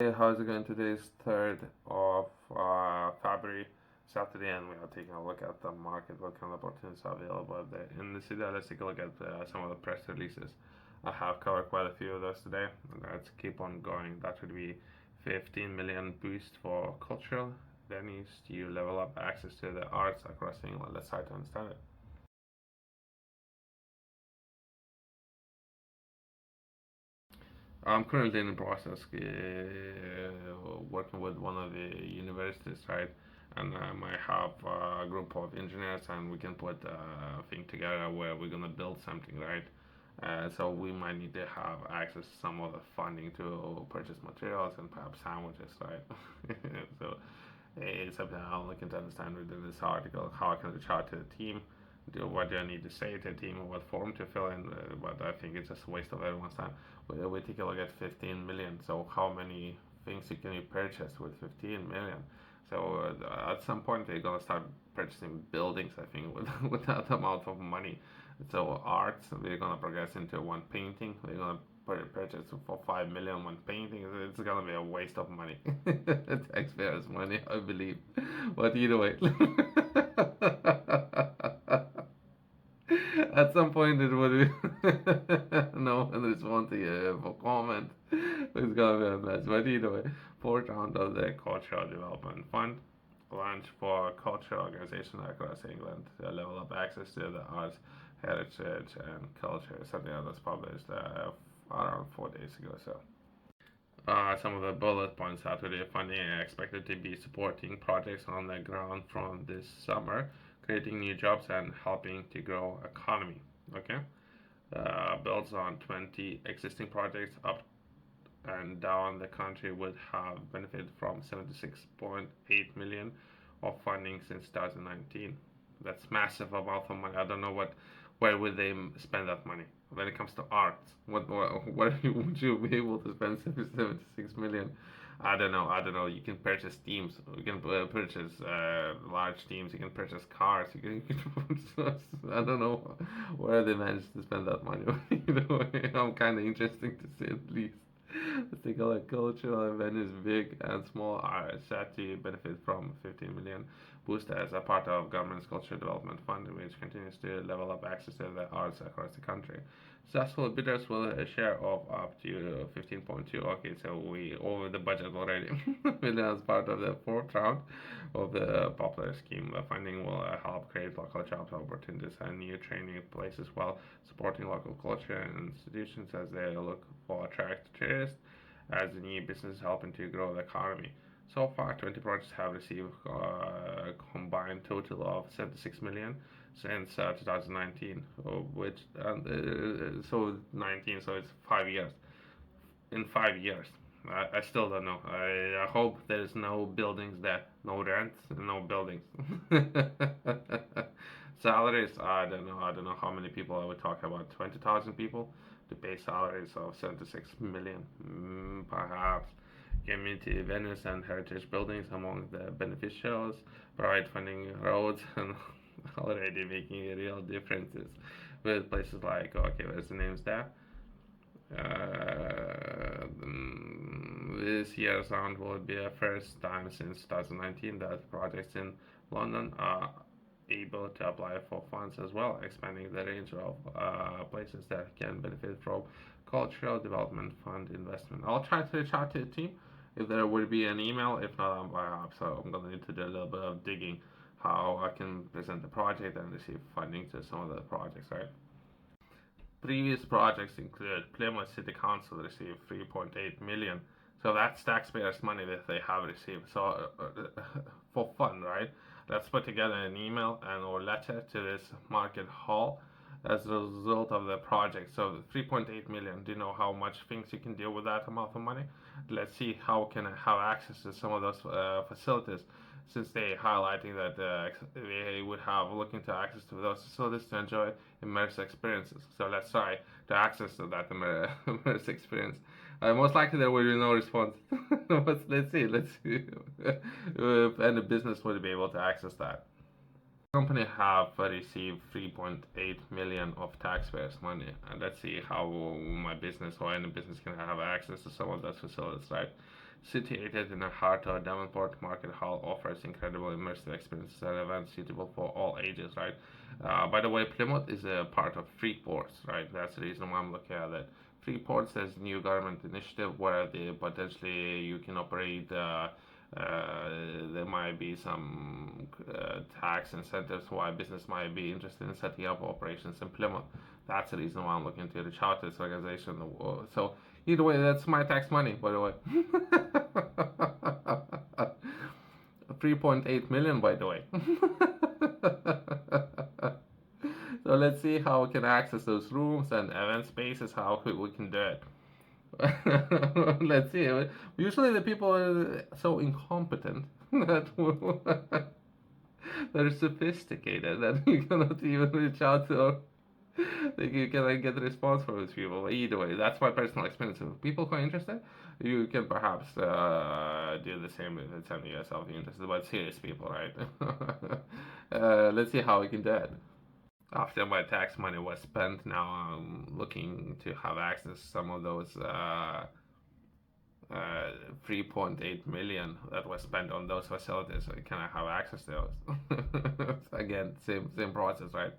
Hey, how's it going? Today is 3rd of February, Saturday, and we are taking a look at the market, what kind of opportunities are available there in the city. Let's take a look at some of the press releases. I have covered quite a few of those today. Let's keep on going. That would be 15 million boost for cultural venues to level up access to the arts across England. Let's try to understand it. I'm currently in the process working with one of the universities, right? And I have a group of engineers, and we can put a thing together where we're gonna build something, right? So we might need to have access to some of the funding to purchase materials and perhaps sandwiches, right? So it's something I'm looking to understand within this article, how I can reach out to the team, what do I need to say to the team, what form to fill in, but I think it's just a waste of everyone's time. We take a look at 15 million, so how many things you can you purchase with 15 million? So at some point they're gonna start purchasing buildings, I think, with that amount of money. So art, we're gonna progress into one painting. We're gonna purchase for 5 million one painting. It's gonna be a waste of money, taxpayers' money, I believe. But either way, at some point it would be no one respond to you for comment. It's gonna be a mess. But either way, fourth round of the Cultural Development Fund launch for cultural organizations across England to level up access to the arts, heritage, and culture. Something that was published around 4 days ago. So. Some of the bullet points after the funding are expected to be supporting projects on the ground from this summer, creating new jobs and helping to grow economy. Okay, builds on 20 existing projects up and down the country would have benefited from 76.8 million of funding since 2019. That's massive amount of money. I don't know where would they spend that money when it comes to art. Where would you be able to spend 76 million? I don't know. I don't know. You can purchase teams. You can purchase large teams. You can purchase cars. I don't know where they managed to spend that money. Either way, I'm kind of interesting to see at least. Let's take a look. Cultural venues, big and small, are set to benefit from 15 million boost as a part of government's cultural development fund, which continues to level up access to the arts across the country. Successful bidders will share of up to 15.2. Okay, so we over the budget already. Million as part of the fourth round of the popular scheme. The funding will help create local jobs opportunities and new training places while supporting local culture and institutions as they look for attract tourists as the new business helping to grow the economy. So far, 20 projects have received a combined total of 76 million since 2019, which so 19, so it's 5 years. In 5 years, I still don't know. I hope there's no buildings there, no rent, no buildings. Salaries, I don't know. I don't know how many people I would talk about. 20,000 people to pay salaries of 76 million, perhaps. Community venues and heritage buildings among the beneficiaries, provide funding roads and already making real differences with places like, okay, where's the names there? This year's round will be the first time since 2019 that projects in London are able to apply for funds as well, expanding the range of places that can benefit from cultural development fund investment. I'll try to reach out to the team if there would be an email. If not, I'm by app, so I'm gonna need to do a little bit of digging how I can present the project and receive funding to some of the projects, right? Previous projects include Plymouth City Council received 3.8 million. So that's taxpayers' money that they have received. So for fun, right? Let's put together an email and or letter to this market hall as a result of the project. So 3.8 million. Do you know how much things you can do with that amount of money? Let's see how can I have access to some of those facilities, since they highlighting that they would have looking to access to those facilities to enjoy immersive experiences. So let's try to access to that immersive experience. Most likely there will be no response. But let's see if any business would be able to access that. Company have received 3.8 million of taxpayers' money, and let's see how my business or any business can have access to some of those facilities, right? Situated in the heart of Davenport, Market Hall offers incredible immersive experiences and events suitable for all ages, right? By the way, Plymouth is a part of Freeport, right? That's the reason why I'm looking at it. Freeport says new government initiative where they potentially you can operate. There might be some tax incentives why business might be interested in setting up operations in Plymouth. That's the reason why I'm looking to reach out to this organization. So either way, that's my tax money, by the way. 3.8 million, by the way. So let's see how we can access those rooms and event spaces, how we can do it. Let's see. Usually the people are so incompetent that they're sophisticated that you cannot even reach out to, or you cannot get a response from these people. But either way, that's my personal experience. If people who are interested, you can perhaps do the same with sending yourself interested, but serious people, right? Let's see how we can do it. After my tax money was spent, now I'm looking to have access to some of those 3.8 million that was spent on those facilities. So can I have access to those? Again, same process, right?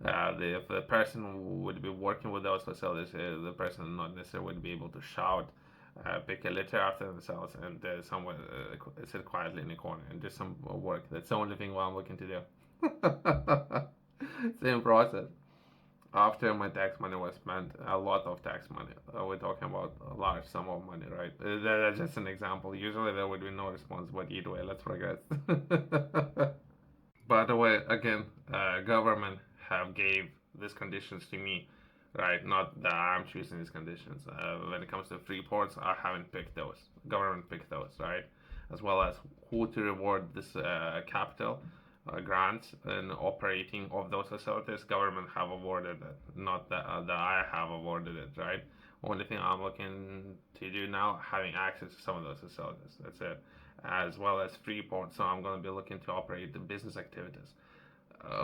If the person would be working with those facilities, the person not necessarily would be able to shout, pick a litter after themselves, and somewhere sit quietly in the corner and do some work. That's the only thing what I'm looking to do. Same process. After my tax money was spent, a lot of tax money. We're talking about a large sum of money, right? That's just an example. Usually there would be no response, but either way, let's progress. By the way, again, government have gave these conditions to me, right? Not that I'm choosing these conditions. When it comes to free ports, I haven't picked those. Government picked those, right? As well as who to reward this capital grants and operating of those facilities. Government have awarded it, not that I have awarded it, right? Only thing I'm looking to do now, having access to some of those facilities. That's it. As well as free ports, so I'm going to be looking to operate the business activities,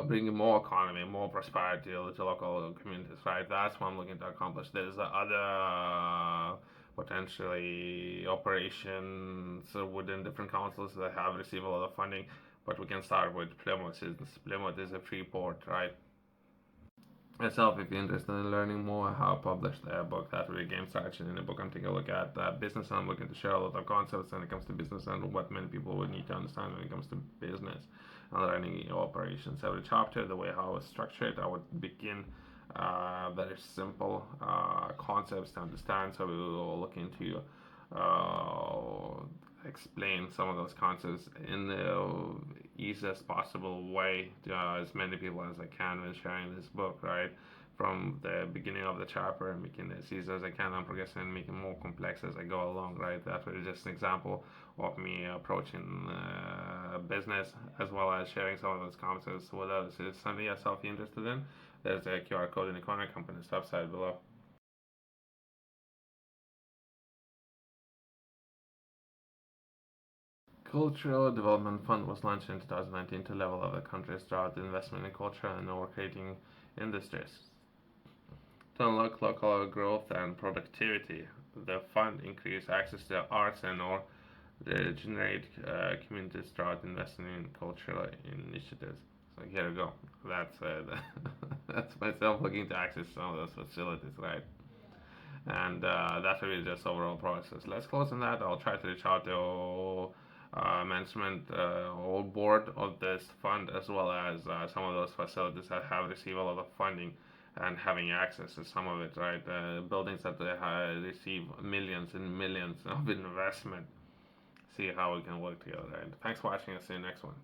bringing more economy, more prosperity to local communities, right? That's what I'm looking to accomplish. There's other potentially operations within different councils that have received a lot of funding, but we can start with Plymouth, since Plymouth is a free port, right? Myself, if you're interested in learning more, I have published a book that will be game strategy. In the book, I'm taking a look at business, and I'm looking to share a lot of concepts when it comes to business and what many people would need to understand when it comes to business and learning operations. Every chapter, the way how I was structured, I would begin very simple concepts to understand. So we will look into explain some of those concepts in the easiest possible way to as many people as I can when sharing this book, right? From the beginning of the chapter and making it as easy as I can. I'm progressing and making more complex as I go along, right? That was just an example of me approaching business as well as sharing some of those concepts with others. Is something yourself interested in? There's a QR code in the corner, company stuff side below. Cultural Development Fund was launched in 2019 to level up the country's drought investment in culture and over creating industries. To unlock local growth and productivity, the fund increased access to arts and or generate communities drought investing in cultural initiatives. So here we go. That's that's myself looking to access some of those facilities, right? And that's really just overall process. Let's close on that. I'll try to reach out to management or board of this fund, as well as some of those facilities that have received a lot of funding and having access to some of it, right? Buildings that they receive millions and millions of investment. See how we can work together. And thanks for watching. I'll see you next one.